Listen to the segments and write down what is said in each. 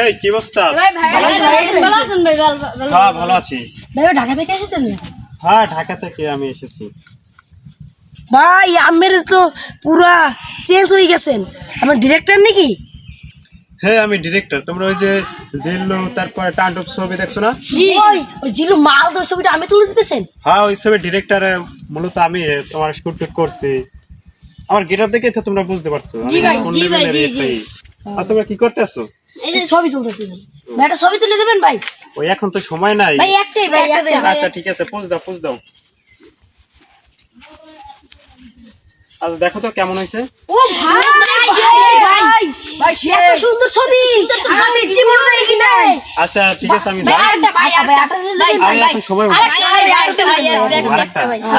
এই কি অবস্থা? ভালো আছি ভাই ঢাকা থেকে এসেছেন? হ্যাঁ ঢাকা থেকে আমি এসেছি। ভাই আমের তো পুরা চেঞ্জ হয়ে গেছেন। আমার ডিরেক্টর নাকি? হ্যাঁ আমি ডিরেক্টর। তোমরা ওই যে জিল্লু তারপরে টান্ডব ছবি দেখছো না? ওই জিলু মাল তো ছবিটা আমি তুলে দিতেছেন? হ্যাঁ ওই ছবি ডিরেক্টর মূলত আমি তোমার শুট করছি। আমার গেটআপ দেখে তো তোমরা বুঝতে পারছো কোন লেভেলের এফআই। আজ তোমরা কি করতে আসছো? এই যে ছবি তুলতেছি ভাই। ভাই একটা ছবি তুলে দেবেন ভাই? ওই এখন তো সময় নাই। ভাই একটাই ভাই একটাই। আচ্ছা ঠিক আছে পোজ দাও। আচ্ছা দেখো তো কেমন হয়েছে। ও ভাই ভাই ভাই এত সুন্দর ছবি আমি জীবনে দেখি নাই। আচ্ছা ঠিক আছে আমি যাই। ভাই আমি এখন সময়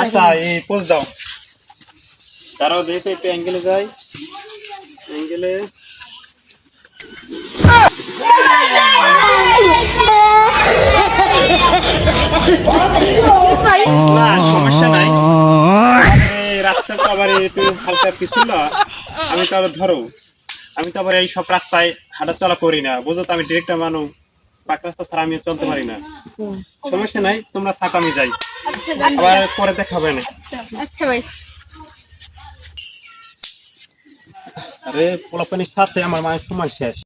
আচ্ছা এই পোজ দাও। দাঁড়াও দেখো একটু অ্যাঙ্গেলে যাই। অ্যাঙ্গেলে না সমস্যা নাই। রাস্তা তো আবার একটু হালকা পিছল, আমি তো আবার ধরো আমি তো আবার এই সব রাস্তায় হাঁটা চলা করি না, বুঝো তো আমি ডিরেক্টর মানুষ, পাক রাস্তা ছাড়া আমি চলতে পারি না। সমস্যা নাই তোমরা থাকো আমি যাই, আবার পরে দেখা হবে না। আচ্ছা ভাই। আরে পোলাপানির সাথে আমার মায়ের সময় শেষ।